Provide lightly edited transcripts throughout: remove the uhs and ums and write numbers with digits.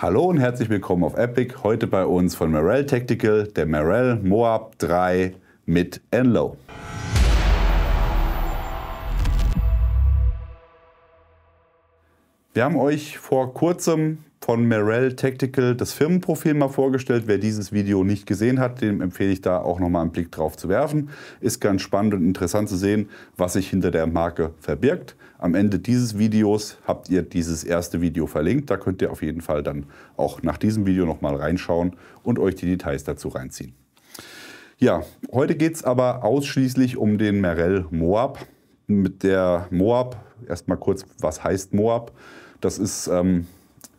Hallo und herzlich willkommen auf Epic. Heute bei uns von Merrell Tactical, der Merrell Moab 3 mit Low. Wir haben euch vor kurzem von Merrell Tactical das Firmenprofil mal vorgestellt. Wer dieses Video nicht gesehen hat, dem empfehle ich da auch noch mal einen Blick drauf zu werfen. Ist ganz spannend und interessant zu sehen, was sich hinter der Marke verbirgt. Am Ende dieses Videos habt ihr dieses erste Video verlinkt. Da könnt ihr auf jeden Fall dann auch nach diesem Video noch mal reinschauen und euch die Details dazu reinziehen. Ja, heute geht es aber ausschließlich um den Merrell Moab. Mit der Moab, erstmal kurz, was heißt Moab? Das ist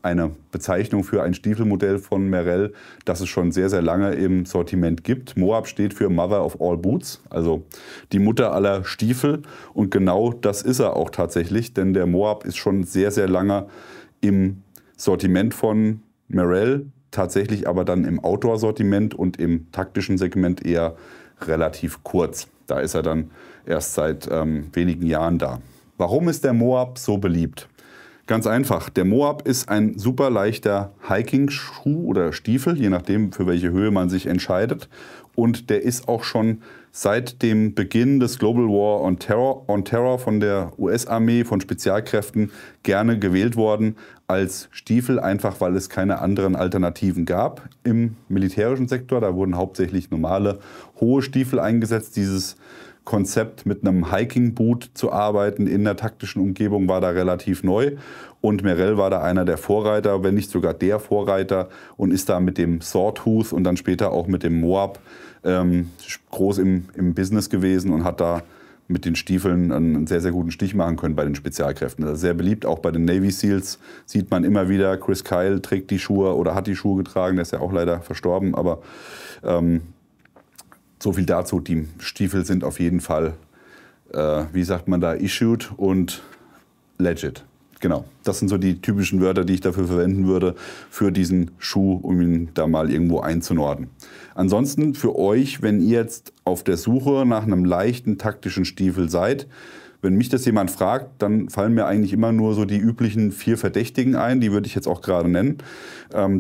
eine Bezeichnung für ein Stiefelmodell von Merrell, das es schon sehr, sehr lange im Sortiment gibt. Moab steht für Mother of All Boots, also die Mutter aller Stiefel. Und genau das ist er auch tatsächlich, denn der Moab ist schon sehr, sehr lange im Sortiment von Merrell, tatsächlich aber dann im Outdoor-Sortiment und im taktischen Segment eher relativ kurz. Da ist er dann erst seit wenigen Jahren da. Warum ist der Moab so beliebt? Ganz einfach, der Moab ist ein super leichter Hiking-Schuh oder Stiefel, je nachdem, für welche Höhe man sich entscheidet. Und der ist auch schon seit dem Beginn des Global War on Terror von der US-Armee, von Spezialkräften, gerne gewählt worden als Stiefel, einfach weil es keine anderen Alternativen gab im militärischen Sektor. Da wurden hauptsächlich normale, hohe Stiefel eingesetzt. Dieses Konzept mit einem Hiking-Boot zu arbeiten in der taktischen Umgebung war da relativ neu und Merrell war da einer der Vorreiter, wenn nicht sogar der Vorreiter, und ist da mit dem Sawtooth und dann später auch mit dem Moab groß im Business gewesen und hat da mit den Stiefeln einen sehr, sehr guten Stich machen können bei den Spezialkräften. Also sehr beliebt, auch bei den Navy Seals sieht man immer wieder, Chris Kyle trägt die Schuhe oder hat die Schuhe getragen, der ist ja auch leider verstorben, aber so viel dazu, die Stiefel sind auf jeden Fall, wie sagt man da, issued und legit. Genau, das sind so die typischen Wörter, die ich dafür verwenden würde, für diesen Schuh, um ihn da mal irgendwo einzunorden. Ansonsten für euch, wenn ihr jetzt auf der Suche nach einem leichten taktischen Stiefel seid, wenn mich das jemand fragt, dann fallen mir eigentlich immer nur so die üblichen 4 Verdächtigen ein, die würde ich jetzt auch gerade nennen.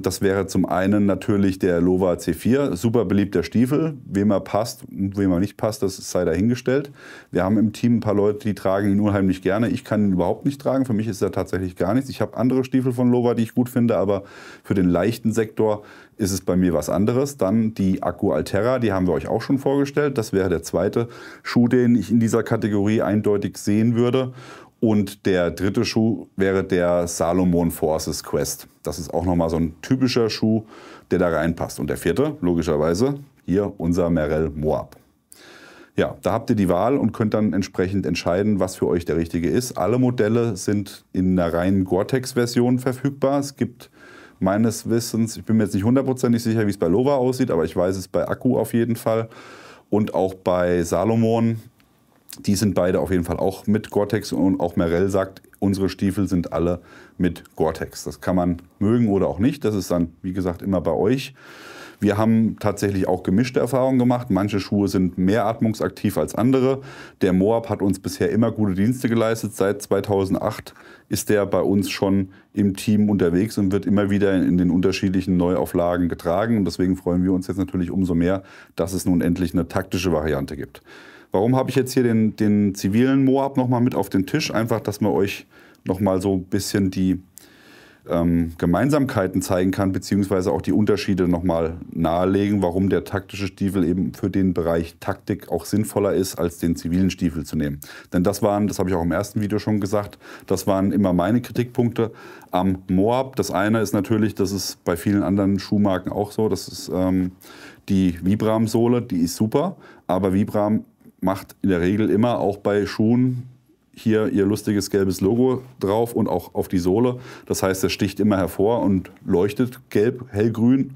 Das wäre zum einen natürlich der Lowa C4, super beliebter Stiefel. Wem er passt und wem er nicht passt, das sei dahingestellt. Wir haben im Team ein paar Leute, die tragen ihn unheimlich gerne. Ich kann ihn überhaupt nicht tragen, für mich ist er tatsächlich gar nichts. Ich habe andere Stiefel von Lowa, die ich gut finde, aber für den leichten Sektor ist es bei mir was anderes. Dann die Akku Alterra, die haben wir euch auch schon vorgestellt. Das wäre der zweite Schuh, den ich in dieser Kategorie eindeutig sehen würde. Und der dritte Schuh wäre der Salomon Forces Quest. Das ist auch nochmal so ein typischer Schuh, der da reinpasst. Und der vierte, logischerweise, hier unser Merrell Moab. Ja, da habt ihr die Wahl und könnt dann entsprechend entscheiden, was für euch der richtige ist. Alle Modelle sind in einer reinen Gore-Tex-Version verfügbar. Es gibt meines Wissens, ich bin mir jetzt nicht hundertprozentig sicher, wie es bei Lowa aussieht, aber ich weiß es bei Akku auf jeden Fall und auch bei Salomon. Die sind beide auf jeden Fall auch mit Gore-Tex und auch Merrell sagt, unsere Stiefel sind alle mit Gore-Tex. Das kann man mögen oder auch nicht, das ist dann, wie gesagt, immer bei euch. Wir haben tatsächlich auch gemischte Erfahrungen gemacht. Manche Schuhe sind mehr atmungsaktiv als andere. Der Moab hat uns bisher immer gute Dienste geleistet. Seit 2008 ist der bei uns schon im Team unterwegs und wird immer wieder in den unterschiedlichen Neuauflagen getragen. Und deswegen freuen wir uns jetzt natürlich umso mehr, dass es nun endlich eine taktische Variante gibt. Warum habe ich jetzt hier den zivilen Moab nochmal mit auf den Tisch? Einfach, dass man euch nochmal so ein bisschen die Gemeinsamkeiten zeigen kann, beziehungsweise auch die Unterschiede nochmal nahelegen, warum der taktische Stiefel eben für den Bereich Taktik auch sinnvoller ist, als den zivilen Stiefel zu nehmen. Denn das habe ich auch im ersten Video schon gesagt, das waren immer meine Kritikpunkte am Moab. Das eine ist natürlich, das ist bei vielen anderen Schuhmarken auch so, das ist die Vibram-Sohle, die ist super, aber Vibram macht in der Regel immer auch bei Schuhen hier ihr lustiges gelbes Logo drauf und auch auf die Sohle. Das heißt, es sticht immer hervor und leuchtet gelb, hellgrün,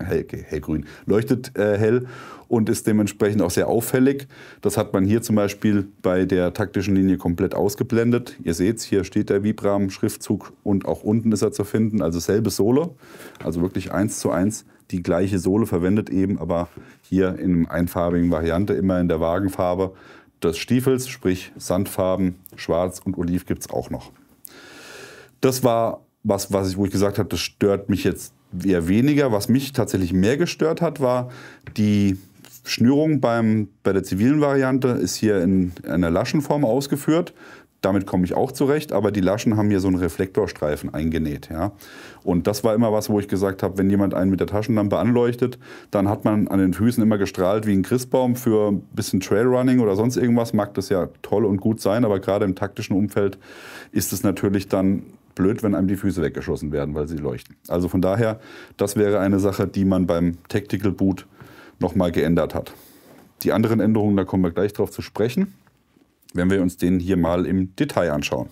leuchtet hell und ist dementsprechend auch sehr auffällig. Das hat man hier zum Beispiel bei der taktischen Linie komplett ausgeblendet. Ihr seht es, hier steht der Vibram-Schriftzug und auch unten ist er zu finden, also selbe Sohle, also wirklich 1:1 die gleiche Sohle verwendet eben, aber hier in einer einfarbigen Variante, immer in der Wagenfarbe des Stiefels, sprich Sandfarben, Schwarz und Oliv gibt es auch noch. Das war wo ich gesagt habe, das stört mich jetzt eher weniger. Was mich tatsächlich mehr gestört hat, war die Schnürung bei der zivilen Variante ist hier in einer Laschenform ausgeführt. Damit komme ich auch zurecht, aber die Laschen haben hier so einen Reflektorstreifen eingenäht. Ja? Und das war immer was, wo ich gesagt habe, wenn jemand einen mit der Taschenlampe anleuchtet, dann hat man an den Füßen immer gestrahlt wie ein Christbaum. Für ein bisschen Trailrunning oder sonst irgendwas mag das ja toll und gut sein, aber gerade im taktischen Umfeld ist es natürlich dann blöd, wenn einem die Füße weggeschossen werden, weil sie leuchten. Also von daher, das wäre eine Sache, die man beim Tactical Boot nochmal geändert hat. Die anderen Änderungen, da kommen wir gleich drauf zu sprechen, wenn wir uns den hier mal im Detail anschauen.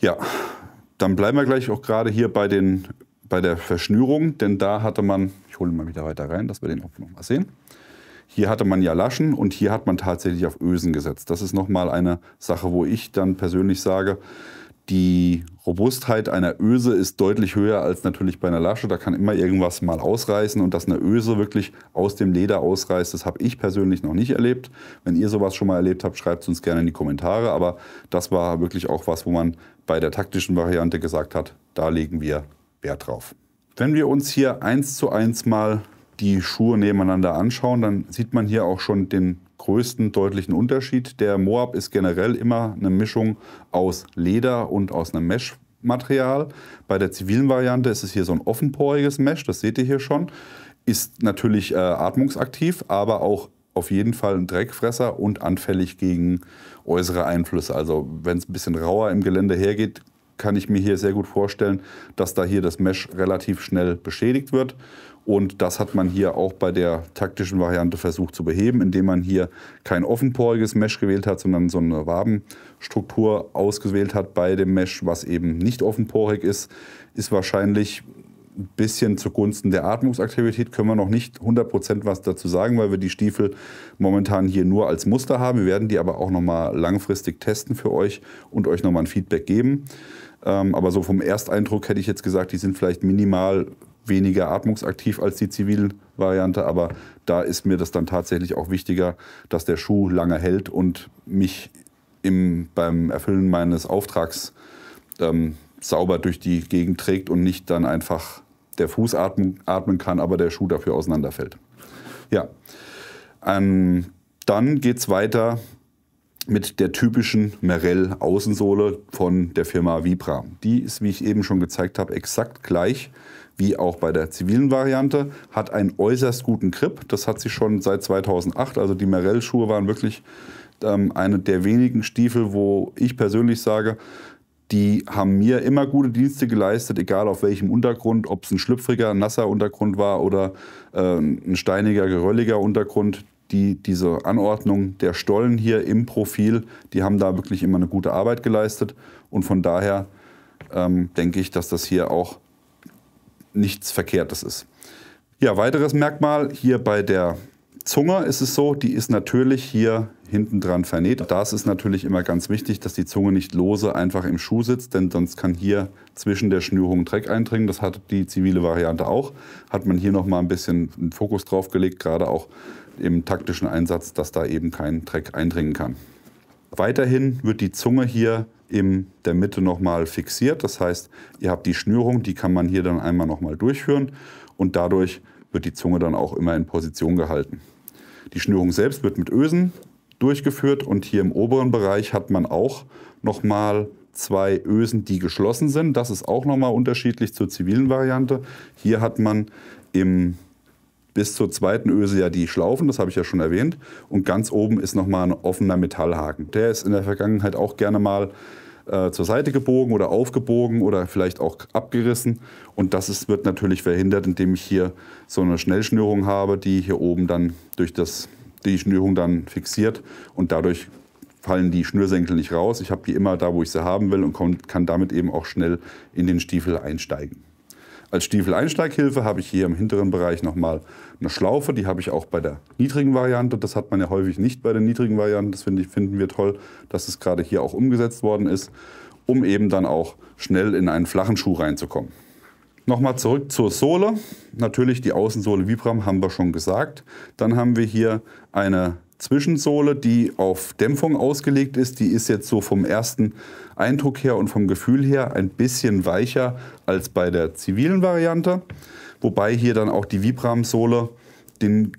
Ja, dann bleiben wir gleich auch gerade hier bei der Verschnürung, denn da hatte man, ich hole mal wieder weiter rein, dass wir den auch noch mal sehen. Hier hatte man ja Laschen und hier hat man tatsächlich auf Ösen gesetzt. Das ist nochmal eine Sache, wo ich dann persönlich sage, die Robustheit einer Öse ist deutlich höher als natürlich bei einer Lasche. Da kann immer irgendwas mal ausreißen und dass eine Öse wirklich aus dem Leder ausreißt, das habe ich persönlich noch nicht erlebt. Wenn ihr sowas schon mal erlebt habt, schreibt es uns gerne in die Kommentare. Aber das war wirklich auch was, wo man bei der taktischen Variante gesagt hat, da legen wir Wert drauf. Wenn wir uns hier 1:1 mal die Schuhe nebeneinander anschauen, dann sieht man hier auch schon den größten deutlichen Unterschied. Der Moab ist generell immer eine Mischung aus Leder und aus einem Mesh-Material. Bei der zivilen Variante ist es hier so ein offenporiges Mesh, das seht ihr hier schon. Ist natürlich atmungsaktiv, aber auch auf jeden Fall ein Dreckfresser und anfällig gegen äußere Einflüsse. Also wenn es ein bisschen rauer im Gelände hergeht, kann ich mir hier sehr gut vorstellen, dass da hier das Mesh relativ schnell beschädigt wird. Und das hat man hier auch bei der taktischen Variante versucht zu beheben, indem man hier kein offenporiges Mesh gewählt hat, sondern so eine Wabenstruktur ausgewählt hat bei dem Mesh, was eben nicht offenporig ist. Ist wahrscheinlich ein bisschen zugunsten der Atmungsaktivität, können wir noch nicht 100% was dazu sagen, weil wir die Stiefel momentan hier nur als Muster haben. Wir werden die aber auch noch mal langfristig testen für euch und euch noch mal ein Feedback geben. Aber so vom Ersteindruck hätte ich jetzt gesagt, die sind vielleicht minimal weniger atmungsaktiv als die zivile Variante, aber da ist mir das dann tatsächlich auch wichtiger, dass der Schuh lange hält und mich beim Erfüllen meines Auftrags sauber durch die Gegend trägt und nicht dann einfach der Fuß atmen kann, aber der Schuh dafür auseinanderfällt. Ja, dann geht es weiter mit der typischen Merrell-Außensohle von der Firma Vibram. Die ist, wie ich eben schon gezeigt habe, exakt gleich wie auch bei der zivilen Variante, hat einen äußerst guten Grip. Das hat sie schon seit 2008. Also die Merrell-Schuhe waren wirklich eine der wenigen Stiefel, wo ich persönlich sage, die haben mir immer gute Dienste geleistet, egal auf welchem Untergrund, ob es ein schlüpfriger, nasser Untergrund war oder ein steiniger, gerölliger Untergrund. Diese Anordnung der Stollen hier im Profil, die haben da wirklich immer eine gute Arbeit geleistet. Und von daher denke ich, dass das hier auch nichts Verkehrtes ist. Ja, weiteres Merkmal hier bei der Zunge ist es so, die ist natürlich hier hinten dran vernäht. Da ist es natürlich immer ganz wichtig, dass die Zunge nicht lose einfach im Schuh sitzt, denn sonst kann hier zwischen der Schnürung Dreck eindringen. Das hat die zivile Variante auch. Hat man hier noch mal ein bisschen einen Fokus drauf gelegt, gerade auch im taktischen Einsatz, dass da eben kein Dreck eindringen kann. Weiterhin wird die Zunge hier in der Mitte nochmal fixiert. Das heißt, ihr habt die Schnürung, die kann man hier dann einmal nochmal durchführen und dadurch wird die Zunge dann auch immer in Position gehalten. Die Schnürung selbst wird mit Ösen durchgeführt und hier im oberen Bereich hat man auch nochmal 2 Ösen, die geschlossen sind. Das ist auch nochmal unterschiedlich zur zivilen Variante. Hier hat man bis zur zweiten Öse ja die Schlaufen, das habe ich ja schon erwähnt. Und ganz oben ist nochmal ein offener Metallhaken. Der ist in der Vergangenheit auch gerne mal zur Seite gebogen oder aufgebogen oder vielleicht auch abgerissen. Und das wird natürlich verhindert, indem ich hier so eine Schnellschnürung habe, die hier oben dann durch die Schnürung dann fixiert. Und dadurch fallen die Schnürsenkel nicht raus. Ich habe die immer da, wo ich sie haben will und kann damit eben auch schnell in den Stiefel einsteigen. Als Stiefeleinsteighilfe habe ich hier im hinteren Bereich nochmal eine Schlaufe. Die habe ich auch bei der niedrigen Variante. Das hat man ja häufig nicht bei den niedrigen Varianten. Das finden wir toll, dass es gerade hier auch umgesetzt worden ist, um eben dann auch schnell in einen flachen Schuh reinzukommen. Nochmal zurück zur Sohle. Natürlich die Außensohle Vibram haben wir schon gesagt. Dann haben wir hier eine Zwischensohle, die auf Dämpfung ausgelegt ist. Die ist jetzt so vom ersten Eindruck her und vom Gefühl her ein bisschen weicher als bei der zivilen Variante. Wobei hier dann auch die Vibram-Sohle den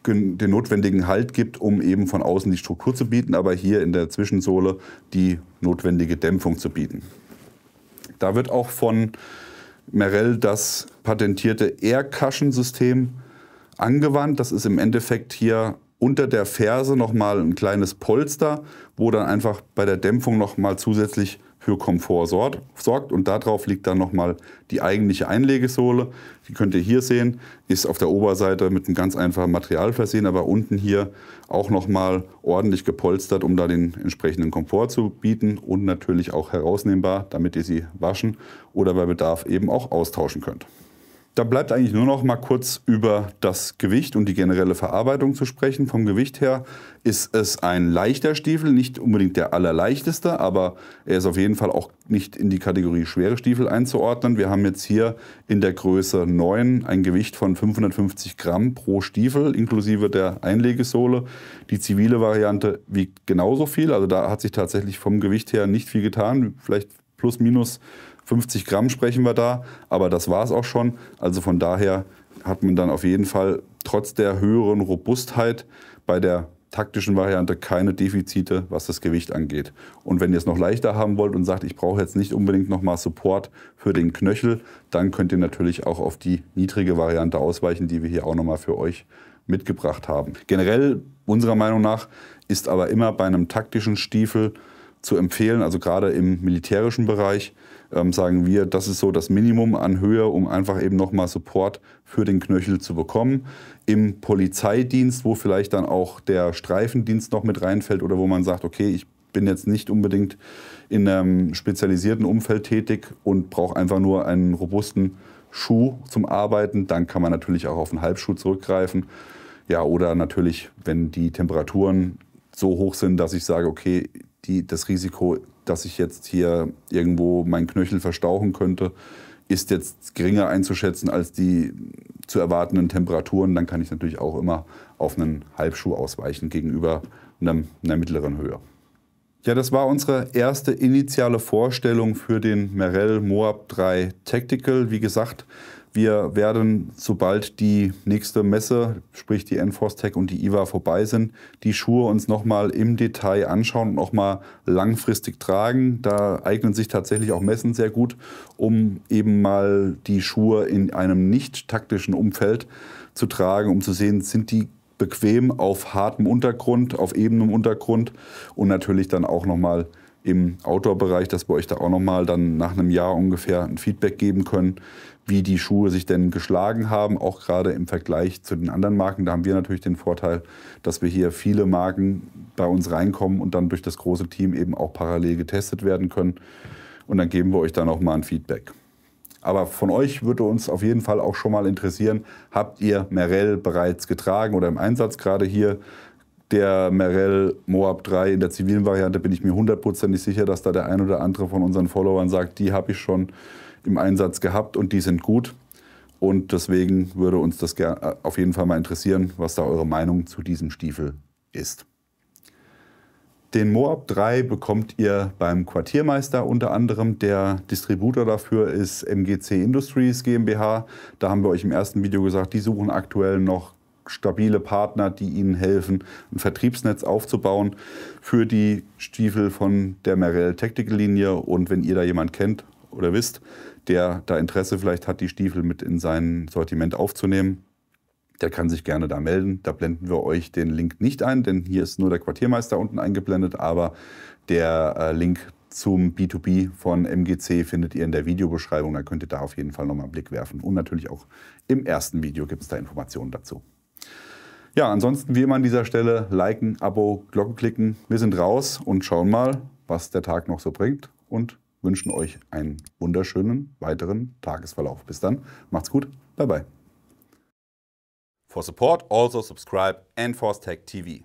notwendigen Halt gibt, um eben von außen die Struktur zu bieten, aber hier in der Zwischensohle die notwendige Dämpfung zu bieten. Da wird auch von Merrell das patentierte Air-Cushion-System angewandt. Das ist im Endeffekt hier unter der Ferse nochmal ein kleines Polster, wo dann einfach bei der Dämpfung nochmal zusätzlich für Komfort sorgt. Und darauf liegt dann nochmal die eigentliche Einlegesohle. Die könnt ihr hier sehen, ist auf der Oberseite mit einem ganz einfachen Material versehen, aber unten hier auch nochmal ordentlich gepolstert, um da den entsprechenden Komfort zu bieten und natürlich auch herausnehmbar, damit ihr sie waschen oder bei Bedarf eben auch austauschen könnt. Da bleibt eigentlich nur noch mal kurz über das Gewicht und die generelle Verarbeitung zu sprechen. Vom Gewicht her ist es ein leichter Stiefel, nicht unbedingt der allerleichteste, aber er ist auf jeden Fall auch nicht in die Kategorie schwere Stiefel einzuordnen. Wir haben jetzt hier in der Größe 9 ein Gewicht von 550 Gramm pro Stiefel, inklusive der Einlegesohle. Die zivile Variante wiegt genauso viel, also da hat sich tatsächlich vom Gewicht her nicht viel getan, vielleicht plus minus 50 Gramm sprechen wir da, aber das war es auch schon. Also von daher hat man dann auf jeden Fall trotz der höheren Robustheit bei der taktischen Variante keine Defizite, was das Gewicht angeht. Und wenn ihr es noch leichter haben wollt und sagt, ich brauche jetzt nicht unbedingt nochmal Support für den Knöchel, dann könnt ihr natürlich auch auf die niedrige Variante ausweichen, die wir hier auch nochmal für euch mitgebracht haben. Generell, unserer Meinung nach, ist aber immer bei einem taktischen Stiefel zu empfehlen, also gerade im militärischen Bereich, sagen wir, das ist so das Minimum an Höhe, um einfach eben nochmal Support für den Knöchel zu bekommen. Im Polizeidienst, wo vielleicht dann auch der Streifendienst noch mit reinfällt oder wo man sagt, okay, ich bin jetzt nicht unbedingt in einem spezialisierten Umfeld tätig und brauche einfach nur einen robusten Schuh zum Arbeiten, dann kann man natürlich auch auf einen Halbschuh zurückgreifen. Ja, oder natürlich, wenn die Temperaturen so hoch sind, dass ich sage, okay, das Risiko, dass ich jetzt hier irgendwo meinen Knöchel verstauchen könnte, ist jetzt geringer einzuschätzen als die zu erwartenden Temperaturen. Dann kann ich natürlich auch immer auf einen Halbschuh ausweichen gegenüber einer mittleren Höhe. Ja, das war unsere erste initiale Vorstellung für den Merrell Moab 3 Tactical. Wie gesagt, wir werden, sobald die nächste Messe, sprich die Enforce Tech und die IWA vorbei sind, die Schuhe uns nochmal im Detail anschauen und auch mal langfristig tragen. Da eignen sich tatsächlich auch Messen sehr gut, um eben mal die Schuhe in einem nicht taktischen Umfeld zu tragen, um zu sehen, sind die bequem auf hartem Untergrund, auf ebenem Untergrund und natürlich dann auch nochmal im Outdoor-Bereich, dass wir euch da auch nochmal dann nach einem Jahr ungefähr ein Feedback geben können, wie die Schuhe sich denn geschlagen haben, auch gerade im Vergleich zu den anderen Marken. Da haben wir natürlich den Vorteil, dass wir hier viele Marken bei uns reinkommen und dann durch das große Team eben auch parallel getestet werden können. Und dann geben wir euch da nochmal ein Feedback. Aber von euch würde uns auf jeden Fall auch schon mal interessieren, habt ihr Merrell bereits getragen oder im Einsatz? Gerade hier der Merrell Moab 3 in der zivilen Variante bin ich mir 100%ig sicher, dass da der ein oder andere von unseren Followern sagt, die habe ich schon im Einsatz gehabt und die sind gut. Und deswegen würde uns das auf jeden Fall mal interessieren, was da eure Meinung zu diesem Stiefel ist. Den Moab 3 bekommt ihr beim Quartiermeister unter anderem. Der Distributor dafür ist MGC Industries GmbH. Da haben wir euch im ersten Video gesagt, die suchen aktuell noch stabile Partner, die ihnen helfen, ein Vertriebsnetz aufzubauen für die Stiefel von der Merrell Tactical Linie. Und wenn ihr da jemand kennt oder wisst, der da Interesse vielleicht hat, die Stiefel mit in sein Sortiment aufzunehmen, der kann sich gerne da melden. Da blenden wir euch den Link nicht ein, denn hier ist nur der Quartiermeister unten eingeblendet, aber der Link zum B2B von MGC findet ihr in der Videobeschreibung. Da könnt ihr da auf jeden Fall nochmal einen Blick werfen. Und natürlich auch im ersten Video gibt es da Informationen dazu. Ja, ansonsten wie immer an dieser Stelle liken, Abo, Glocke klicken. Wir sind raus und schauen mal, was der Tag noch so bringt und wünschen euch einen wunderschönen weiteren Tagesverlauf. Bis dann, macht's gut, bye bye. For support, also subscribe Enforce Tech TV.